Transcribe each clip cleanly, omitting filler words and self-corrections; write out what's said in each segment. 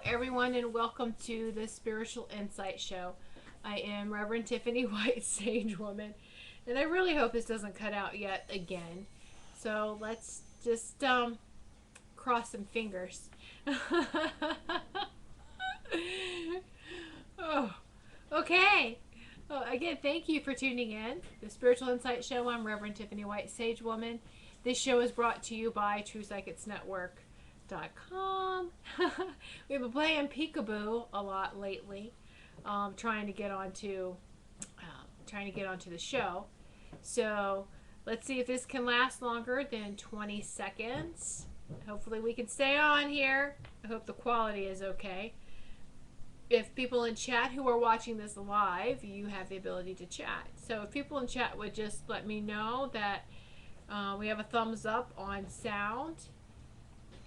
everyone, and welcome to the Spiritual Insight Show. I am Reverend Tiffany White, Sage Woman, and I really hope this doesn't cut out yet again. So let's just cross some fingers. Oh, okay. Oh, again, thank you for tuning in. The Spiritual Insight Show. I'm Reverend Tiffany White, Sage Woman. This show is brought to you by TruePsychicsNetwork.com. We've been playing peekaboo a lot lately, trying to get onto the show. So let's see if this can last longer than 20 seconds. Hopefully we can stay on here. I hope the quality is okay. If people in chat who are watching this live, you have the ability to chat. So if people in chat would just let me know that we have a thumbs up on sound.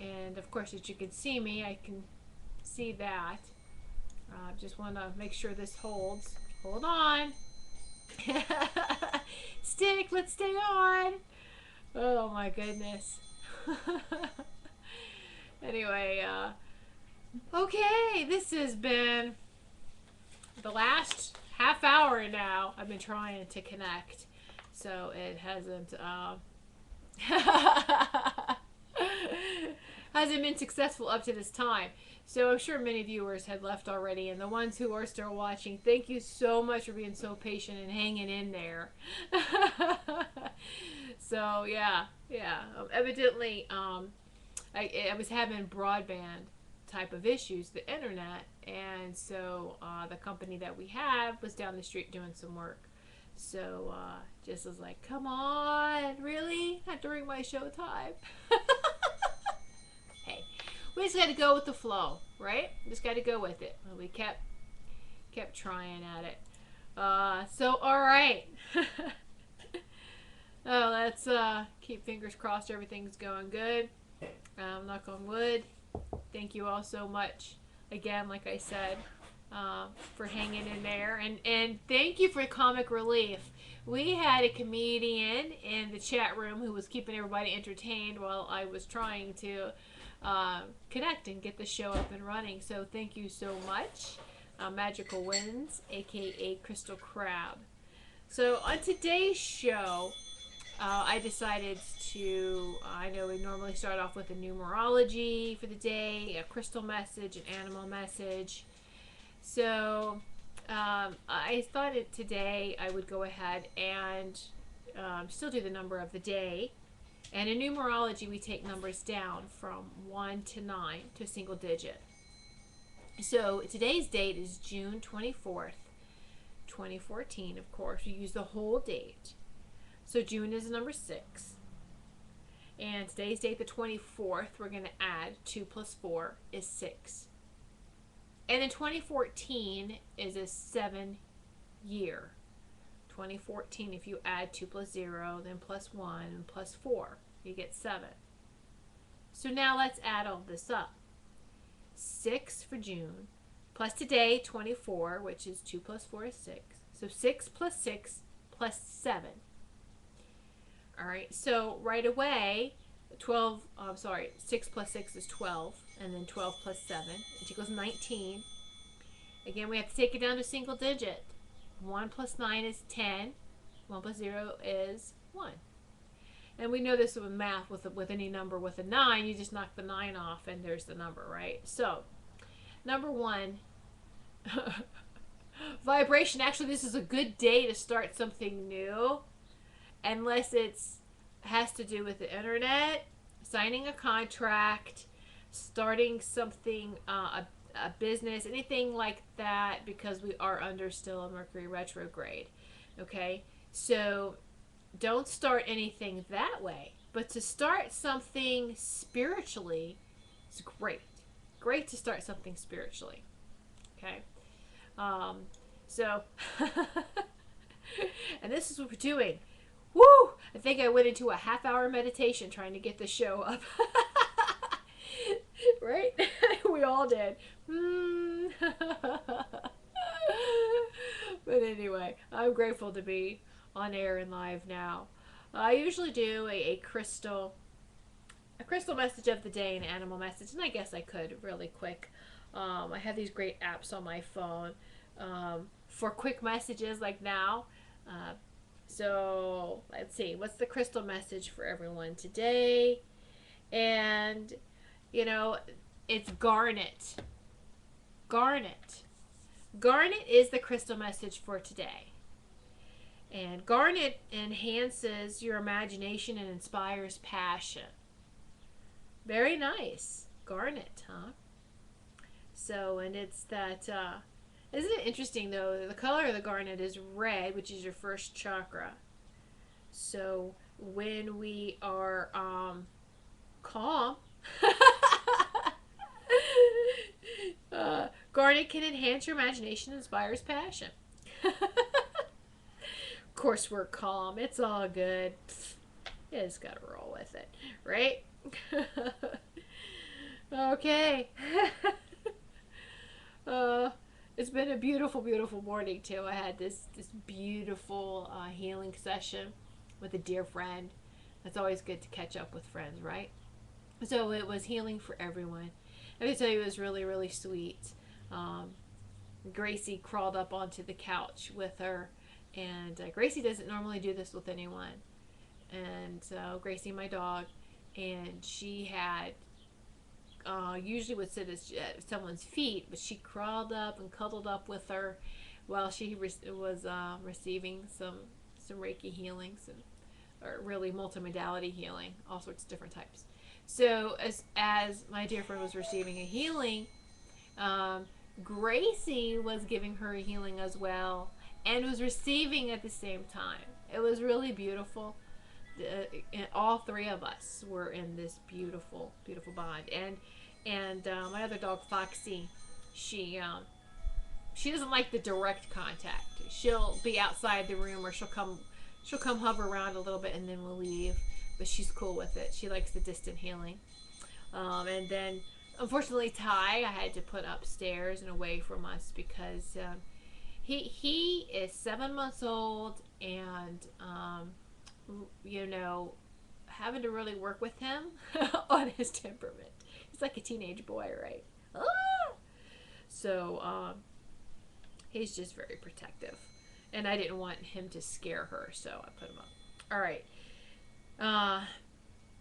And of course, as you can see me, I can see that. Just want to make sure this holds. Hold on. Stick, let's stay on. Oh my goodness. Anyway, okay, this has been the last half hour now. I've been trying to connect, so it hasn't hasn't been successful up to this time. So I'm sure many viewers had left already, and the ones who are still watching, thank you so much for being so patient and hanging in there. So yeah. Evidently, I was having broadband type of issues, the internet, and so the company that we have was down the street doing some work. So just was like, come on, really? Not during my show time. Hey, we just got to go with the flow, right? Just got to go with it. Well, we kept trying at it. So all right. Oh, let's keep fingers crossed everything's going good. Knock on wood. Thank you all so much again, like I said, for hanging in there, and thank you for comic relief. We had a comedian in the chat room who was keeping everybody entertained while I was trying to connect and get the show up and running. So thank you so much, Magical Winds, aka Crystal Crab. So on today's show, I decided to, I know we normally start off with a numerology for the day, a crystal message, an animal message. So I thought today I would go ahead and still do the number of the day. And in numerology, we take numbers down from 1 to 9 to a single digit. So today's date is June 24th, 2014, of course. We use the whole date. So June is number 6. And today's date, the 24th, we're going to add 2 plus 4 is 6. And then 2014 is a 7 year. 2014, if you add 2 plus 0, then plus 1, and plus 4, you get 7. So now let's add all this up. 6 for June, plus today, 24, which is 2 plus 4 is 6. So 6 plus 6 plus 7. All right, so right away, 6 plus 6 is 12, and then 12 plus 7, which equals 19. Again, we have to take it down to single digit. 1 plus 9 is 10. 1 plus 0 is 1. And we know this with math, with any number with a 9, you just knock the 9 off, and there's the number, right? So, number 1, vibration. Actually, this is a good day to start something new. Unless has to do with the internet, signing a contract, starting something, a business, anything like that, because we are under still a Mercury retrograde. Okay, so don't start anything that way. But to start something spiritually is great. Great to start something spiritually. Okay, so and this is what we're doing. Woo! I think I went into a half-hour meditation trying to get the show up. Right? We all did. But anyway, I'm grateful to be on air and live now. I usually do a crystal a crystal message of the day and animal message, and I guess I could really quick. I have these great apps on my phone for quick messages like now. Uh, so let's see, what's the crystal message for everyone today? And you know, it's Garnet. Garnet. Garnet is the crystal message for today. And Garnet enhances your imagination and inspires passion. Very nice. Garnet, huh? So, and it's that, isn't it interesting though? The color of the garnet is red, which is your first chakra. So, when we are calm, garnet can enhance your imagination and inspires passion. Of course, we're calm. It's all good. You just gotta roll with it, right? Okay. It's been a beautiful, beautiful morning too. I had this beautiful healing session with a dear friend. It's always good to catch up with friends, right? So it was healing for everyone. Let me tell you, it was really, really sweet. Gracie crawled up onto the couch with her, and Gracie doesn't normally do this with anyone. And Gracie, my dog, and she had usually would sit at someone's feet, but she crawled up and cuddled up with her while she was receiving some Reiki healings or really multimodality healing, all sorts of different types. So as my dear friend was receiving a healing, Gracie was giving her a healing as well and was receiving at the same time. It was really beautiful. All three of us were in this beautiful, beautiful bond. And my other dog, Foxy, she doesn't like the direct contact. She'll be outside the room, or she'll come hover around a little bit and then we'll leave. But she's cool with it. She likes the distant healing. And then, unfortunately, Ty, I had to put upstairs and away from us because he is 7 months old, and having to really work with him on his temperament. He's like a teenage boy, right? Ah! So he's just very protective, and I didn't want him to scare her, so I put him up. All right.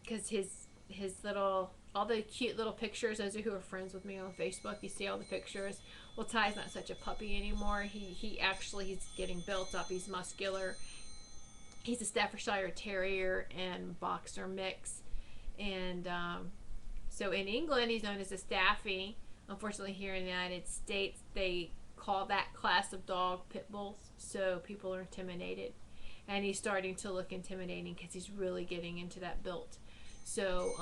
Because his little, all the cute little pictures, those who are friends with me on Facebook, you see all the pictures. Well, Ty's not such a puppy anymore. He's getting built up. He's muscular. He's a Staffordshire Terrier and Boxer mix. And so in England, he's known as a Staffy. Unfortunately, here in the United States, they call that class of dog pit bulls. So people are intimidated. And he's starting to look intimidating because he's really getting into that built. So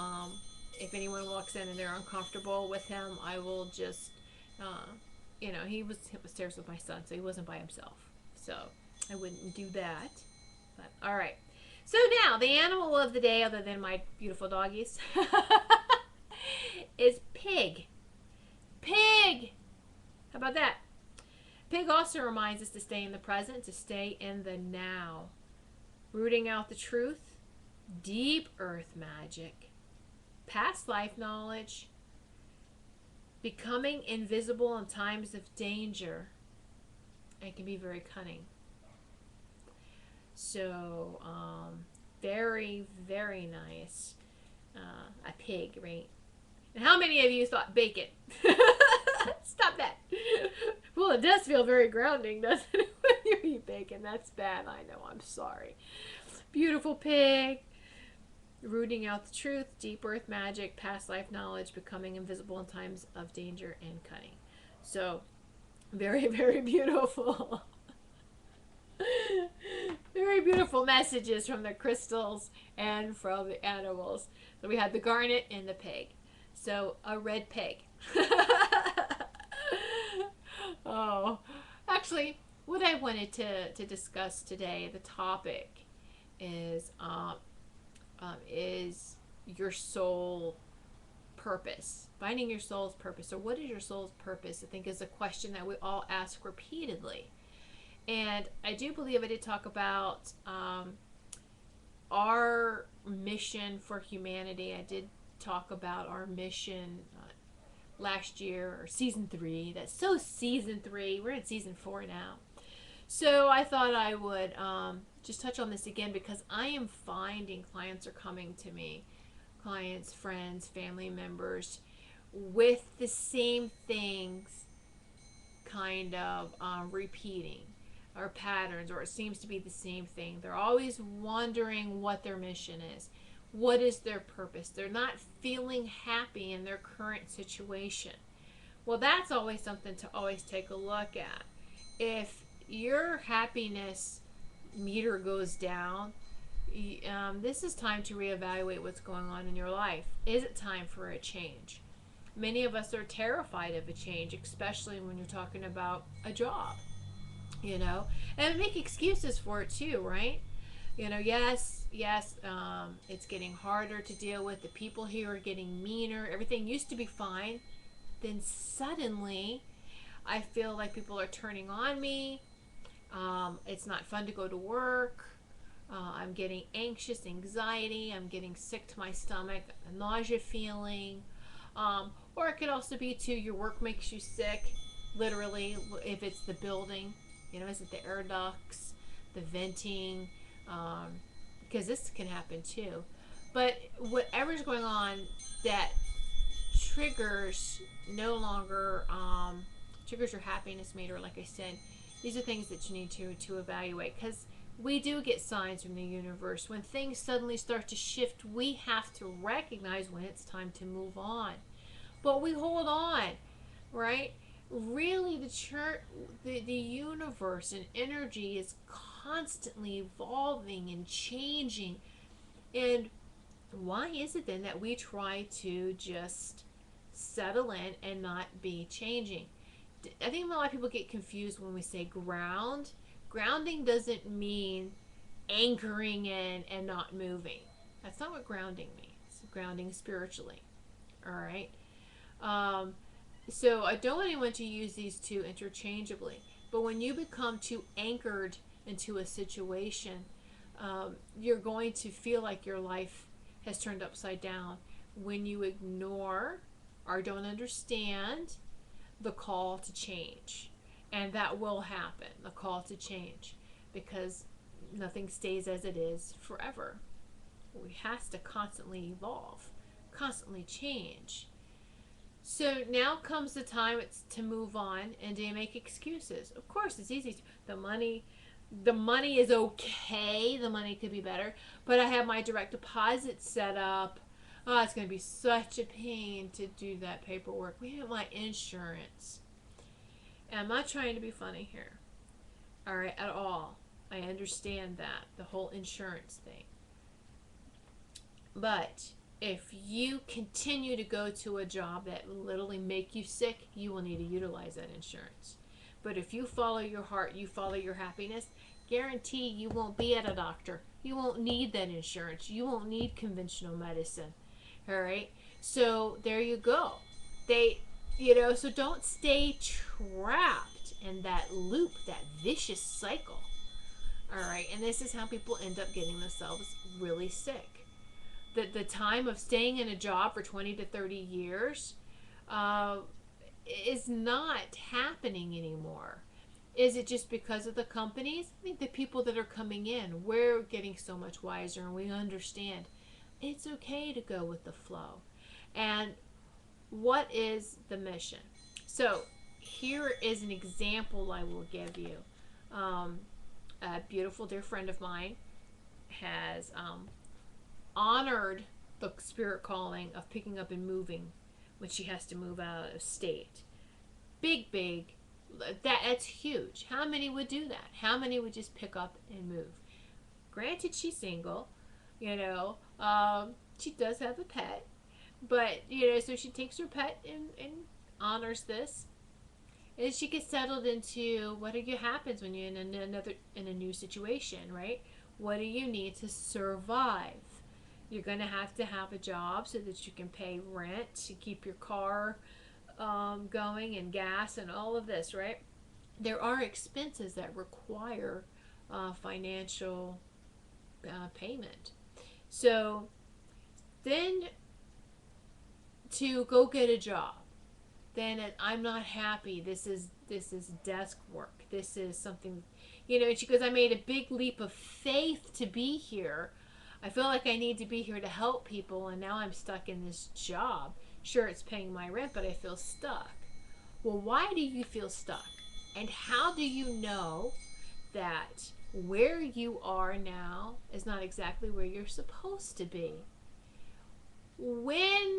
if anyone walks in and they're uncomfortable with him, I will just, he was upstairs with my son, so he wasn't by himself. So I wouldn't do that. But all right. So now the animal of the day, other than my beautiful doggies, is pig. Pig. How about that? Pig also reminds us to stay in the present, to stay in the now. Rooting out the truth, deep earth magic, past life knowledge, becoming invisible in times of danger, and can be very cunning. So, very, very nice. A pig, right? And how many of you thought bacon? Stop that. Well, it does feel very grounding, doesn't it, when you eat bacon? That's bad. I know. I'm sorry. Beautiful pig. Rooting out the truth, deep earth magic, past life knowledge, becoming invisible in times of danger, and cunning. So, very, very beautiful. Very beautiful messages from the crystals and from the animals. So we had the garnet and the pig. So, a red pig. Oh, actually, what I wanted to discuss today, the topic is your soul purpose, finding your soul's purpose. So what is your soul's purpose? I think is a question that we all ask repeatedly. And I do believe I did talk about our mission for humanity. I did talk about our mission last year, or season 3. That's so season 3. We're in season 4 now. So I thought I would just touch on this again, because I am finding clients are coming to me, clients, friends, family members, with the same things kind of repeating, or patterns, or it seems to be the same thing. They're always wondering what their mission is. What is their purpose? They're not feeling happy in their current situation. Well, that's always something to always take a look at. If your happiness meter goes down, this is time to reevaluate what's going on in your life. Is it time for a change? Many of us are terrified of a change, especially when you're talking about a job, and make excuses for it too, right? Yes, it's getting harder to deal with. The people here are getting meaner. Everything used to be fine. Then suddenly, I feel like people are turning on me. It's not fun to go to work. I'm getting anxious, anxiety. I'm getting sick to my stomach, a nausea feeling. Or it could also be too, your work makes you sick, literally, if it's the building. Is it the air ducts, the venting? Because this can happen too. But whatever's going on that triggers no longer triggers your happiness meter, like I said, these are things that you need to evaluate, because we do get signs from the universe. When things suddenly start to shift, we have to recognize when it's time to move on. But we hold on, right? Really, the universe and energy is constantly evolving and changing. And why is it then that we try to just settle in and not be changing? I think a lot of people get confused when we say ground. Grounding doesn't mean anchoring in and not moving. That's not what grounding means. Grounding spiritually. All right. So I don't want anyone to use these two interchangeably. But when you become too anchored into a situation, you're going to feel like your life has turned upside down when you ignore or don't understand the call to change. And that will happen, the call to change, because nothing stays as it is forever. We have to constantly evolve, constantly change. So now comes the time to move on and to make excuses. Of course, it's easy. The money is okay. The money could be better. But I have my direct deposit set up. Oh, it's going to be such a pain to do that paperwork. We have my insurance. And I'm not trying to be funny here. All right, at all. I understand that, the whole insurance thing. But if you continue to go to a job that will literally make you sick, you will need to utilize that insurance. But if you follow your heart, you follow your happiness, guarantee you won't be at a doctor. You won't need that insurance. You won't need conventional medicine. All right? So there you go. So don't stay trapped in that loop, that vicious cycle. All right? And this is how people end up getting themselves really sick. The time of staying in a job for 20 to 30 years is not happening anymore. Is it just because of the companies? I think the people that are coming in, we're getting so much wiser, and we understand it's okay to go with the flow. And what is the mission? So here is an example I will give you. A beautiful dear friend of mine has honored the spirit calling of picking up and moving when she has to move out of state. Big. That's huge. How many would do that? How many would just pick up and move? Granted, she's single. She does have a pet. But, so she takes her pet and honors this. And she gets settled into what happens when you're in a new situation, right? What do you need to survive? You're going to have a job so that you can pay rent, to keep your car going, and gas and all of this, right? There are expenses that require financial payment. So then to go get a job, then I'm not happy. This is desk work. This is something, And she goes, I made a big leap of faith to be here. I feel like I need to be here to help people, and now I'm stuck in this job. Sure, it's paying my rent, but I feel stuck. Well, why do you feel stuck? And how do you know that where you are now is not exactly where you're supposed to be? When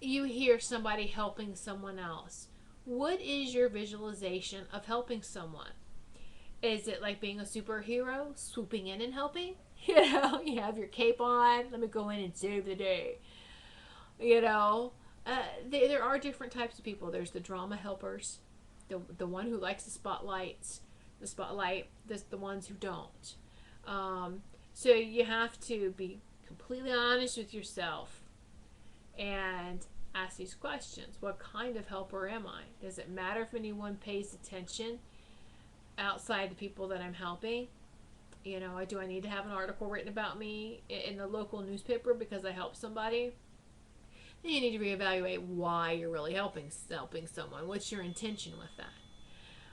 you hear somebody helping someone else, what is your visualization of helping someone? Is it like being a superhero, swooping in and helping? You have your cape on. Let me go in and save the day. You know, there are different types of people. There's the drama helpers, the one who likes the spotlight. There's the ones who don't. So you have to be completely honest with yourself and ask these questions. What kind of helper am I? Does it matter if anyone pays attention outside the people that I'm helping? Do I need to have an article written about me in the local newspaper because I helped somebody? Then you need to reevaluate why you're really helping someone. What's your intention with that?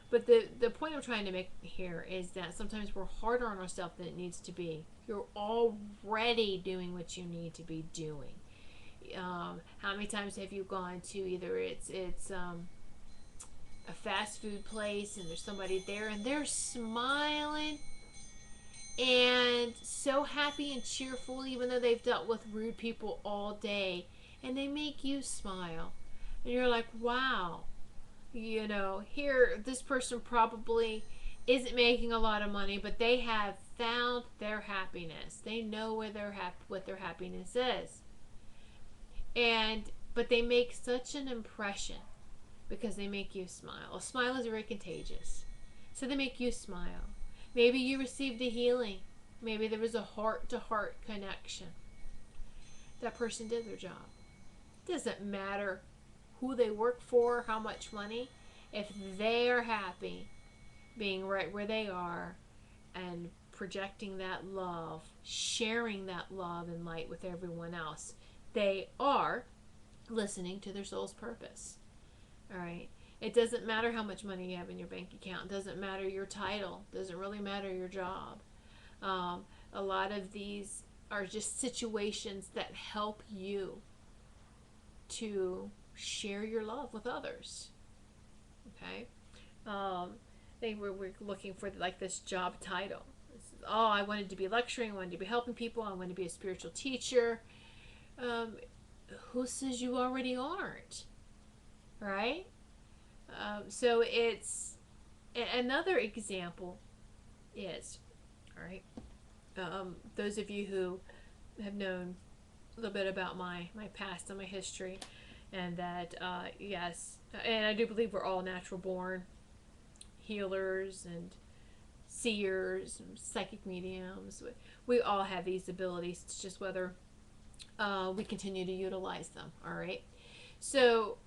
But the point I'm trying to make here is that sometimes we're harder on ourselves than it needs to be. You're already doing what you need to be doing. How many times have you gone to either it's a fast food place and there's somebody there and they're smiling and so happy and cheerful, even though they've dealt with rude people all day, and they make you smile, and you're like, wow, here this person probably isn't making a lot of money, but they have found their happiness. They know what their happiness is. But they make such an impression because they make you smile. A smile is very contagious. So they make you smile. Maybe you received a healing. Maybe there was a heart-to-heart connection. That person did their job. It doesn't matter who they work for, how much money. If they are happy being right where they are and projecting that love, sharing that love and light with everyone else, they are listening to their soul's purpose. All right. It doesn't matter how much money you have in your bank account. It doesn't matter your title. It doesn't really matter your job. A lot of these are just situations that help you to share your love with others. Okay. We're looking for like this job title. I wanted to be lecturing. I wanted to be helping people. I wanted to be a spiritual teacher. Who says you already aren't? Right? So it's another example is, all right, those of you who have known a little bit about my past and my history, and that, yes, and I do believe we're all natural born healers and seers and psychic mediums. We all have these abilities. It's just whether we continue to utilize them. All right. So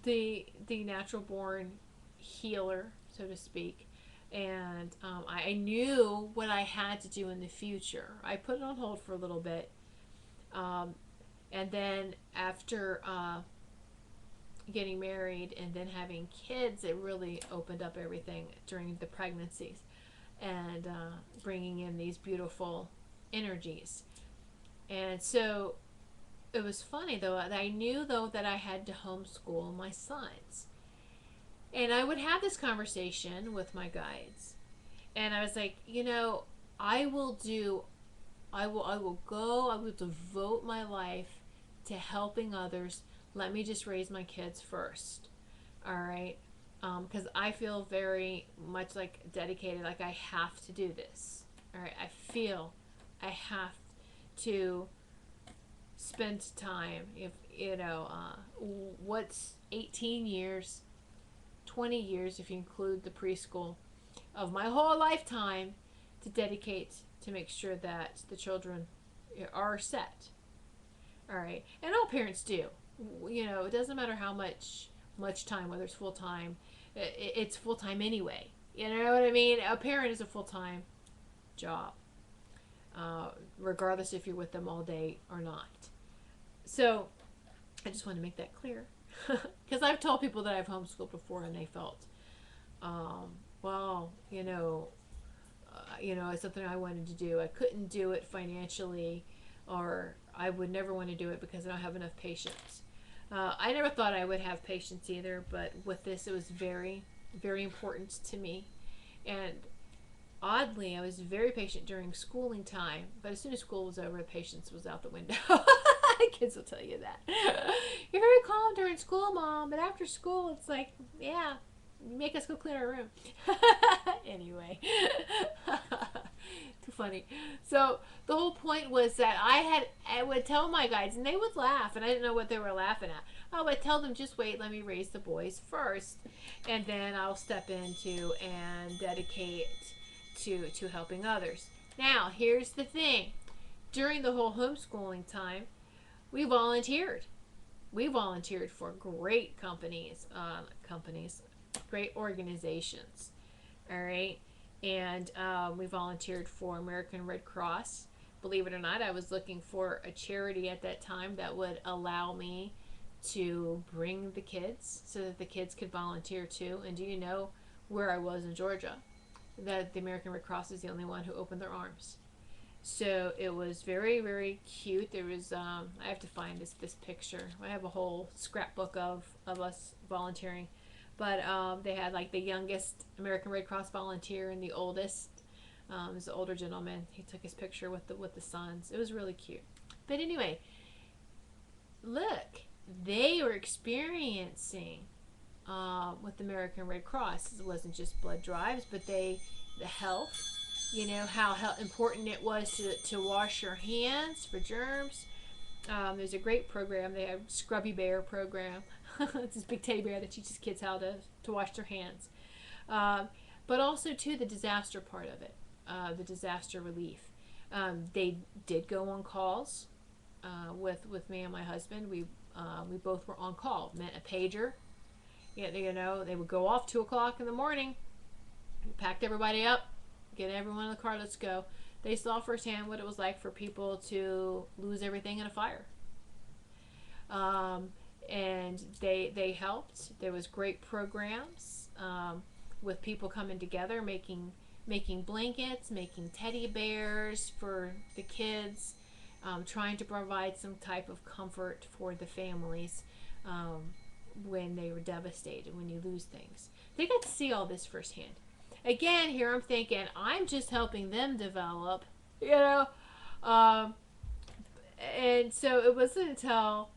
the natural born healer, so to speak, and I knew what I had to do in the future. I put it on hold for a little bit, and then after getting married and then having kids, it really opened up everything during the pregnancies and bringing in these beautiful energies. And so it was funny though that I knew though that I had to homeschool my sons, and I would have this conversation with my guides, and I was like, I will devote my life to helping others. Let me just raise my kids first. All right. Because I feel very much like dedicated, like I have to do this. All right. I feel I have to spend time, what's 18 years, 20 years if you include the preschool, of my whole lifetime to dedicate to make sure that the children are set. All right. And all parents do. It doesn't matter how much time, whether it's full time, it's full time anyway. You know what I mean? A parent is a full time job, regardless if you're with them all day or not. So I just want to make that clear. Because I've told people that I've homeschooled before and they felt, well, it's something I wanted to do. I couldn't do it financially, or I would never want to do it because I don't have enough patience. I never thought I would have patience either, but with this, it was very, very important to me. And oddly, I was very patient during schooling time, but as soon as school was over, patience was out the window. Kids will tell you that. You're very calm during school, Mom, but after school, it's like, yeah, make us go clean our room. Anyway, too funny. So the whole point was that I would tell my guides, and they would laugh, and I didn't know what they were laughing at. I would tell them, just wait, let me raise the boys first, and then I'll step into and dedicate to helping others. Now, here's the thing. During the whole homeschooling time, we volunteered. We volunteered for great companies, great organizations. All right. And we volunteered for American Red Cross. Believe it or not, I was looking for a charity at that time that would allow me to bring the kids so that the kids could volunteer too. And do you know where I was in Georgia? That the American Red Cross is the only one who opened their arms. So it was very, very cute. There was, I have to find this picture. I have a whole scrapbook of us volunteering. But they had like the youngest American Red Cross volunteer and the oldest. Was the older gentleman. He took his picture with the sons. It was really cute. But anyway, look, they were experiencing with the American Red Cross. It wasn't just blood drives, but the health. You know how important it was to wash your hands for germs. There's a great program. They have Scrubby Bear program. It's this big teddy bear that teaches kids how to wash their hands. But also too the disaster part of it, the disaster relief. They did go on calls with me and my husband. We both were on call. Meant a pager. Yeah, they would go off 2:00 in the morning. Packed everybody up. Get everyone in the car, let's go. They saw firsthand what it was like for people to lose everything in a fire. And they helped. There was great programs with people coming together, making blankets, making teddy bears for the kids, trying to provide some type of comfort for the families when they were devastated, when you lose things. They got to see all this firsthand. Again, here I'm thinking, I'm just helping them develop, and so it wasn't until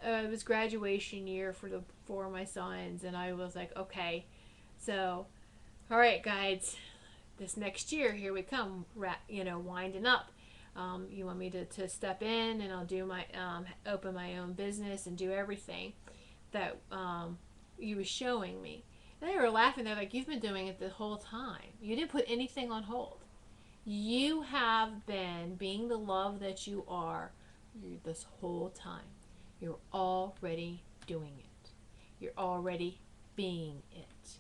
it was graduation year for my sons, and I was like, okay, so, all right, guys, this next year, here we come, winding up. You want me to step in, and I'll do my open my own business and do everything that you were showing me. And they were laughing. They're like, you've been doing it the whole time. You didn't put anything on hold. You have been being the love that you are this whole time. You're already doing it. You're already being it.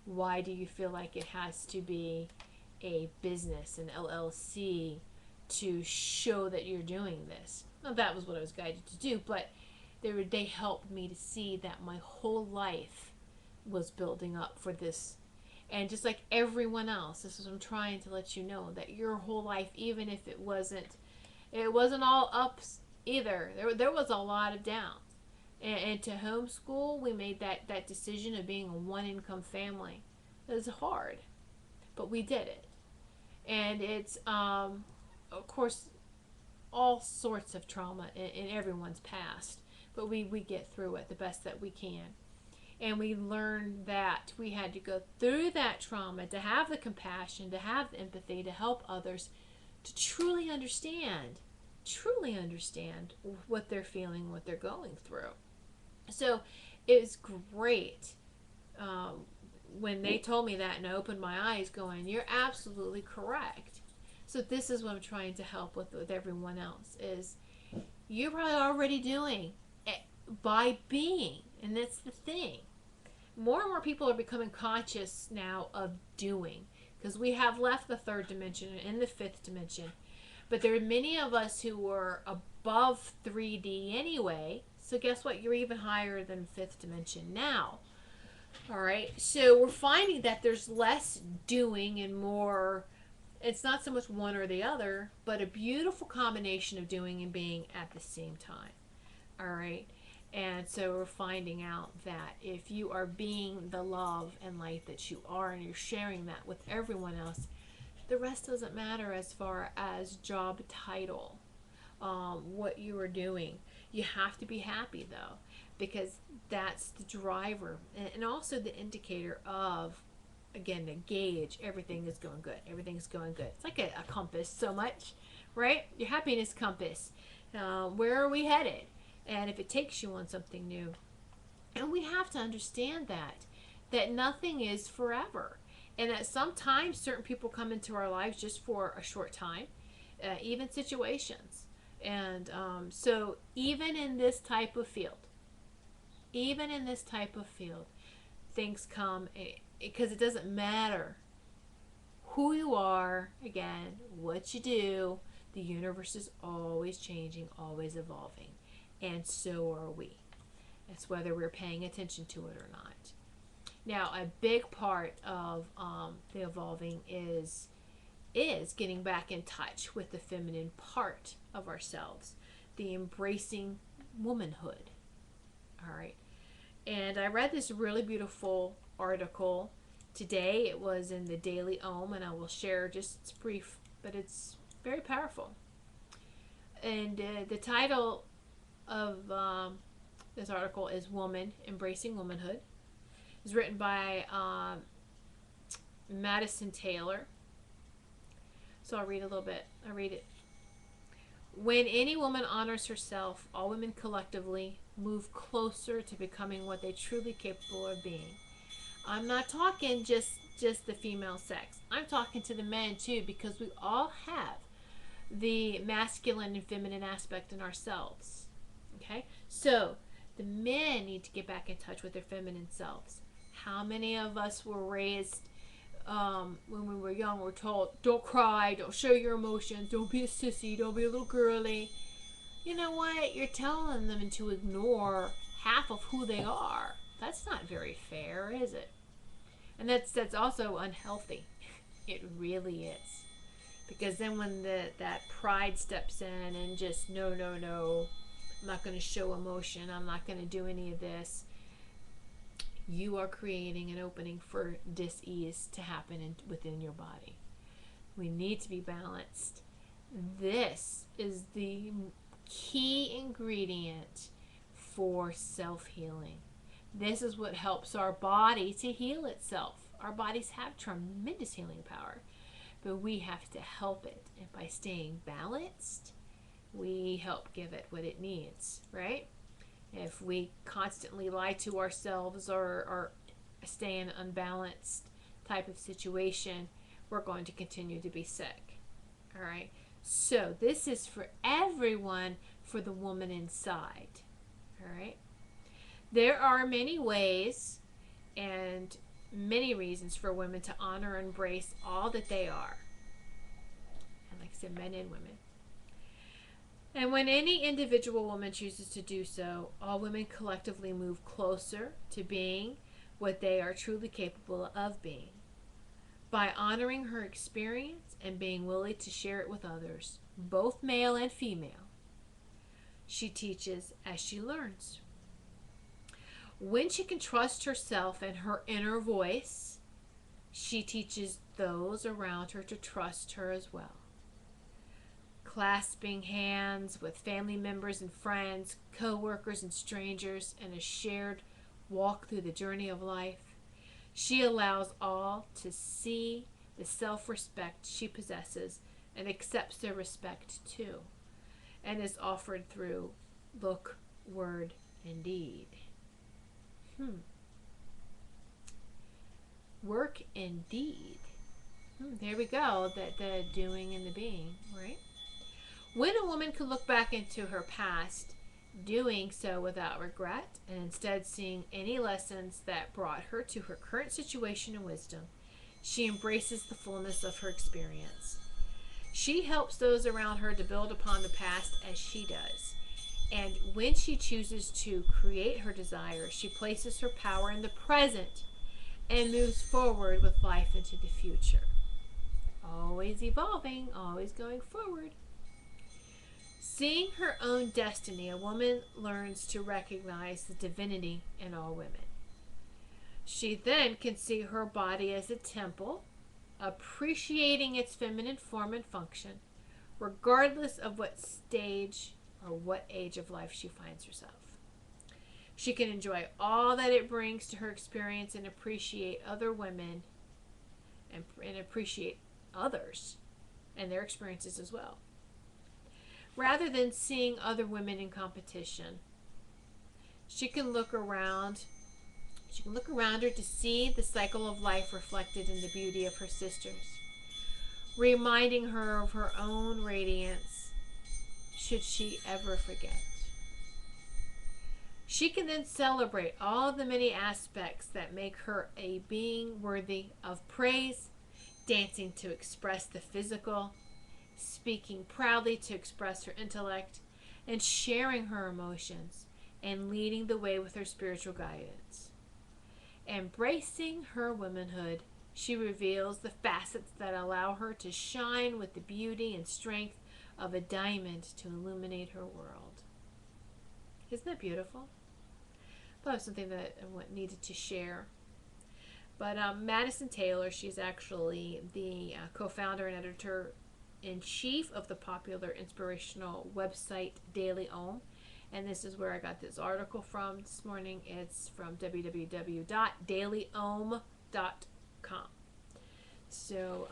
Why do you feel like it has to be a business, an LLC, to show that you're doing this? Now, that was what I was guided to do, but they helped me to see that my whole life was building up for this. And just like everyone else, this is what I'm trying to let you know, that your whole life, even if it wasn't all ups either. There was a lot of downs. And to homeschool, we made that decision of being a one-income family. It was hard, but we did it. And it's, of course, all sorts of trauma in everyone's past, but we get through it the best that we can. And we learned that we had to go through that trauma to have the compassion, to have the empathy, to help others, to truly understand what they're feeling, what they're going through. So it was great when they told me that, and I opened my eyes going, you're absolutely correct. So this is what I'm trying to help with everyone else, is you're probably already doing it by being. And that's the thing. More and more people are becoming conscious now of doing, because we have left the third dimension and in the fifth dimension. But there are many of us who were above 3D anyway, So guess what? You're even higher than fifth dimension now. All right. So we're finding that there's less doing and more. It's not so much one or the other, but a beautiful combination of doing and being at the same time. All right. And so we're finding out that if you are being the love and light that you are, and you're sharing that with everyone else, the rest doesn't matter as far as job title, what you are doing. You have to be happy though, because that's the driver and also the indicator of, again, the gauge. Everything is going good. Everything's going good. It's like a compass so much, right? Your happiness compass. Where are we headed? And if it takes you on something new. And we have to understand that nothing is forever. And that sometimes certain people come into our lives just for a short time, even situations. And so even in this type of field, things come, because it doesn't matter who you are, again, what you do, the universe is always changing, always evolving. And so are we. It's whether we're paying attention to it or not. Now, a big part of the evolving is getting back in touch with the feminine part of ourselves, the embracing womanhood. All right. And I read this really beautiful article today. It was in the Daily Ohm, and I will share, just, it's brief, but it's very powerful. And the title of this article is Woman, Embracing Womanhood. It's written by Madison Taylor. So I'll read a little bit. I read it. When any woman honors herself, all women collectively move closer to becoming what they're truly capable of being. I'm not talking just the female sex. I'm talking to the men too, because we all have the masculine and feminine aspect in ourselves. Okay? So the men need to get back in touch with their feminine selves. How many of us were raised when we were young, we're told, don't cry, don't show your emotions, don't be a sissy, don't be a little girly. You know what? You're telling them to ignore half of who they are. That's not very fair, is it? And that's also unhealthy. It really is. Because then when that pride steps in and just, no, I'm not going to show emotion, I'm not going to do any of this, you are creating an opening for dis-ease to happen within your body. We need to be balanced. This is the key ingredient for self-healing. This is what helps our body to heal itself. Our bodies have tremendous healing power, but we have to help it. And by staying balanced, we help give it what it needs, right? If we constantly lie to ourselves or stay in an unbalanced type of situation, we're going to continue to be sick. All right. So this is for everyone, for the woman inside. All right. There are many ways and many reasons for women to honor and embrace all that they are. And like I said, men and women. And when any individual woman chooses to do so, all women collectively move closer to being what they are truly capable of being. By honoring her experience and being willing to share it with others, both male and female, she teaches as she learns. When she can trust herself and her inner voice, she teaches those around her to trust her as well. Clasping hands with family members and friends, co-workers and strangers, in a shared walk through the journey of life, she allows all to see the self-respect she possesses and accepts their respect too, and is offered through look, word, and deed. Work and deed. There we go, the doing and the being, right? When a woman can look back into her past, doing so without regret, and instead seeing any lessons that brought her to her current situation and wisdom, she embraces the fullness of her experience. She helps those around her to build upon the past as she does. And when she chooses to create her desires, she places her power in the present and moves forward with life into the future. Always evolving, always going forward. Seeing her own destiny, a woman learns to recognize the divinity in all women. She then can see her body as a temple, appreciating its feminine form and function, regardless of what stage or what age of life she finds herself. She can enjoy all that it brings to her experience and appreciate other women and appreciate others and their experiences as well. Rather than seeing other women in competition, she can look around her to see the cycle of life reflected in the beauty of her sisters, reminding her of her own radiance should she ever forget. She can then celebrate all the many aspects that make her a being worthy of praise, dancing to express the physical, speaking proudly to express her intellect, and sharing her emotions and leading the way with her spiritual guidance. Embracing her womanhood, she reveals the facets that allow her to shine with the beauty and strength of a diamond to illuminate her world. Isn't that beautiful? I thought it was something that I needed to share. But Madison Taylor, she's actually the co-founder and editor-in-chief of the popular inspirational website Daily Om. And this is where I got this article from this morning. It's from www.dailyom.com. So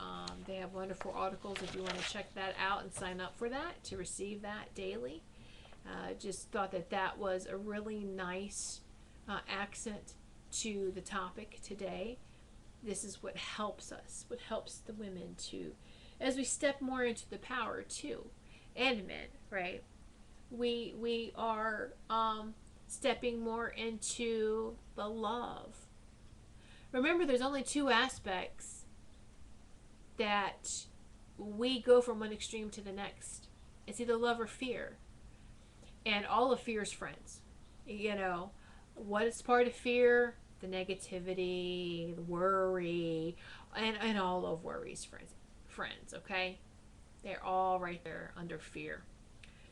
they have wonderful articles if you want to check that out and sign up for that to receive that daily. Just thought that was a really nice accent to the topic today. This is what helps us, what helps the women to, as we step more into the power too, and men, right? We are stepping more into the love. Remember, there's only two aspects that we go from one extreme to the next. It's either love or fear. And all of fear's friends. You know, what is part of fear? The negativity, the worry, and all of worry's friends, okay? They're all right there under fear.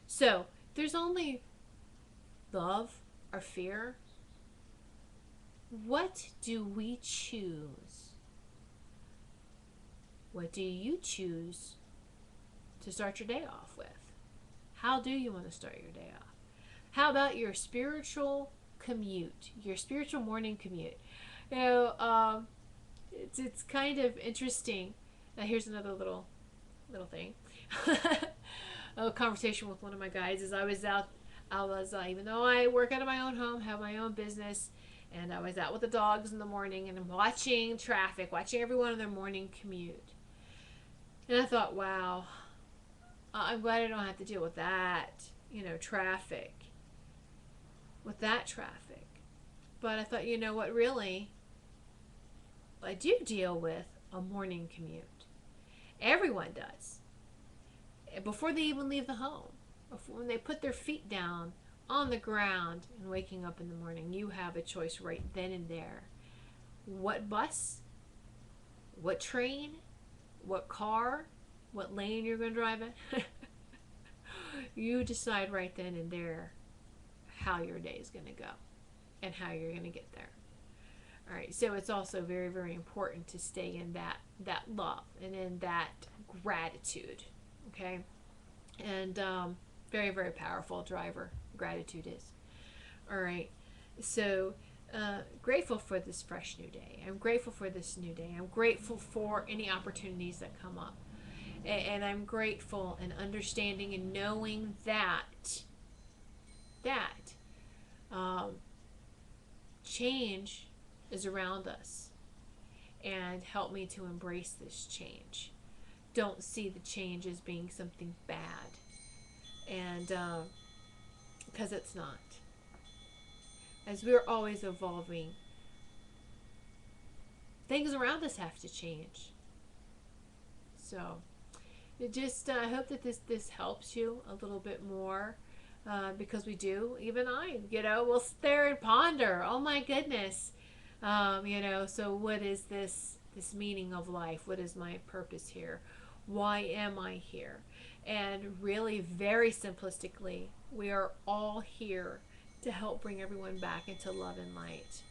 So, there's only love or fear. What do we choose? What do you choose to start your day off with? How do you want to start your day off? How about your spiritual commute, your spiritual morning commute? You know, it's kind of interesting. Now here's another little thing. A conversation with one of my guys as I was even though I work out of my own home, have my own business, and I was out with the dogs in the morning, and I'm watching traffic, watching everyone on their morning commute. And I thought, wow, I'm glad I don't have to deal with that, traffic. With that traffic. But I thought, you know what, really, I do deal with a morning commute. Everyone does. Before they even leave the home. When they put their feet down on the ground and waking up in the morning, you have a choice right then and there. What bus, what train, what car, what lane you're going to drive in. You decide right then and there how your day is going to go and how you're going to get there. All right, so it's also very, very important to stay in that love and in that gratitude, okay? And very, very powerful driver gratitude is. All right, so grateful for this fresh new day. I'm grateful for this new day. I'm grateful for any opportunities that come up. And I'm grateful and understanding and knowing that change is around us, and help me to embrace this change. Don't see the change as being something bad, and because it's not. As we're always evolving, things around us have to change. So I hope that this helps you a little bit more. because we do. Even I, will sit there and ponder. Oh my goodness, So what is this meaning of life? What is my purpose here? Why am I here? And really, very simplistically, we are all here to help bring everyone back into love and light.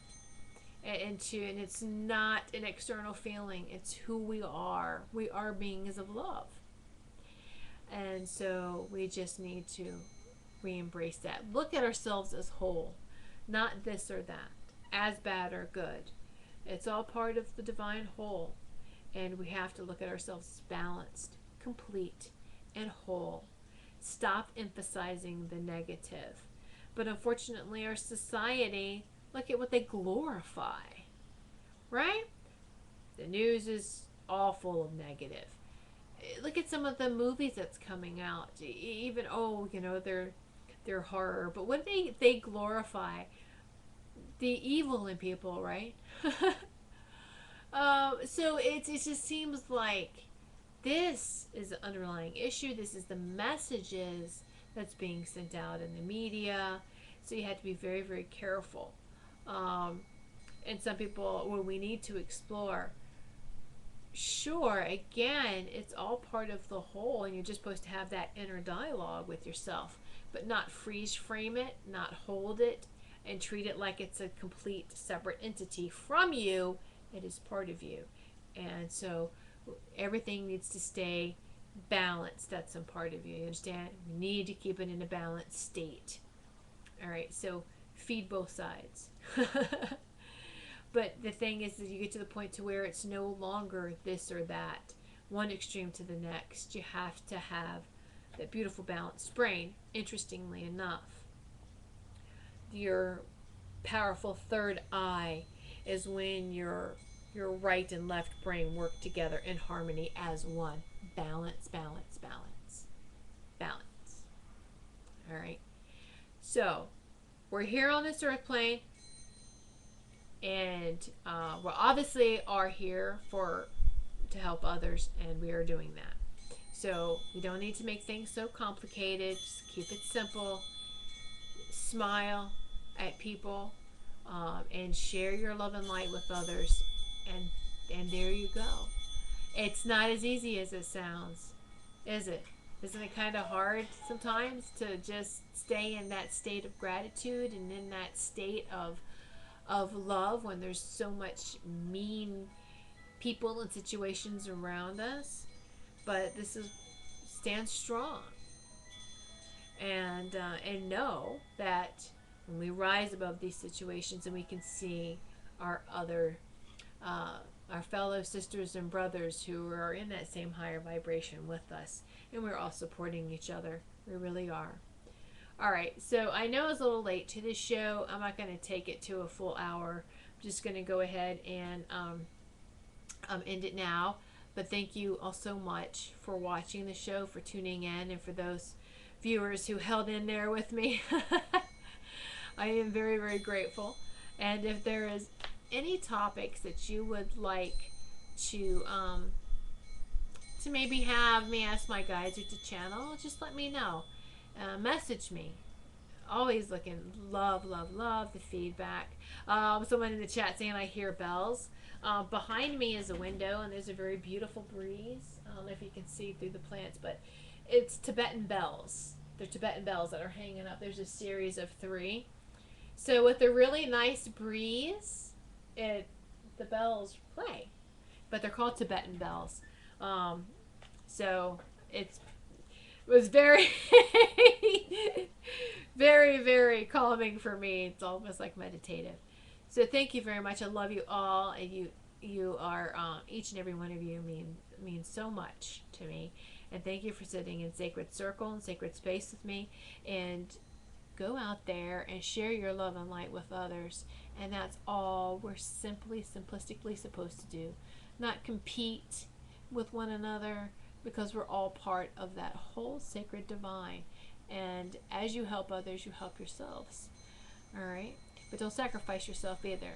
And it's not an external feeling. It's who we are. We are beings of love. And so we just need to re-embrace that. Look at ourselves as whole, not this or that, as bad or good. It's all part of the divine whole. And we have to look at ourselves as balanced, complete, and whole. Stop emphasizing the negative. But unfortunately, our society, look at what they glorify, right? The news is all full of negative. Look at some of the movies that's coming out. Even they're horror, but what they glorify the evil in people, right? So it just seems like this is the underlying issue. This is the messages that's being sent out in the media. So you have to be very, very careful. And some people, well, we need to explore. Sure, again, it's all part of the whole, and you're just supposed to have that inner dialogue with yourself, but not freeze frame it, not hold it, and treat it like it's a complete separate entity from you. It is part of you. And so everything needs to stay balanced. That's some part of you. You understand? We need to keep it in a balanced state. All right, so feed both sides. But the thing is that you get to the point to where it's no longer this or that, one extreme to the next. You have to have that beautiful balanced brain. Interestingly enough, your powerful third eye is when your right and left brain work together in harmony as one. Balance, balance, balance, balance. All right. So we're here on this earth plane, and we obviously are here to help others, and we are doing that. So we don't need to make things so complicated. Just keep it simple. Smile at people, and share your love and light with others, and there you go. It's not as easy as it sounds, is it? Isn't it kind of hard sometimes to just stay in that state of gratitude and in that state of love when there's so much mean people and situations around us? But this is stand strong, and know that when we rise above these situations and we can see our our fellow sisters and brothers who are in that same higher vibration with us, and we're all supporting each other. We really are. All right, so I know it's a little late to this show. I'm not going to take it to a full hour. I'm just going to go ahead and end it now. But thank you all so much for watching the show, for tuning in, and for those viewers who held in there with me. I am very, very grateful. And if there is any topics that you would like to maybe have me ask my guides or to channel, just let me know. Message me. Always looking. Love the feedback. Someone in the chat saying I hear bells. Behind me is a window, and there's a very beautiful breeze. I don't know if you can see through the plants, but it's Tibetan bells. They're Tibetan bells that are hanging up. There's a series of 3. So with a really nice breeze, the bells play, but they're called Tibetan bells. So it was very, very, very calming for me. It's almost like meditative. So thank you very much. I love you all, and you are each and every one of you means so much to me. And thank you for sitting in sacred circle and sacred space with me. And go out there and share your love and light with others. And that's all we're simplistically supposed to do. Not compete with one another, because we're all part of that whole sacred divine. And as you help others, you help yourselves. All right? But don't sacrifice yourself either.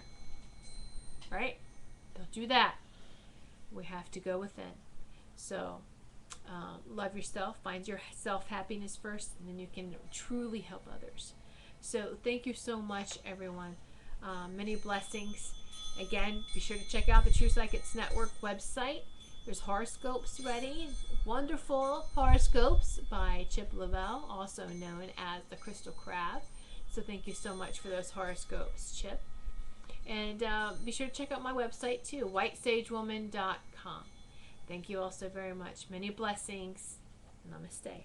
Right? Don't do that. We have to go within. So love yourself, find your self happiness first, and then you can truly help others. So thank you so much, everyone. Many blessings. Again, be sure to check out the True Psychics Network website. There's horoscopes ready, wonderful horoscopes by Chip Lavelle, also known as the Crystal Crab. So thank you so much for those horoscopes, Chip. And be sure to check out my website too, whitesagewoman.com. Thank you all so very much. Many blessings. Namaste.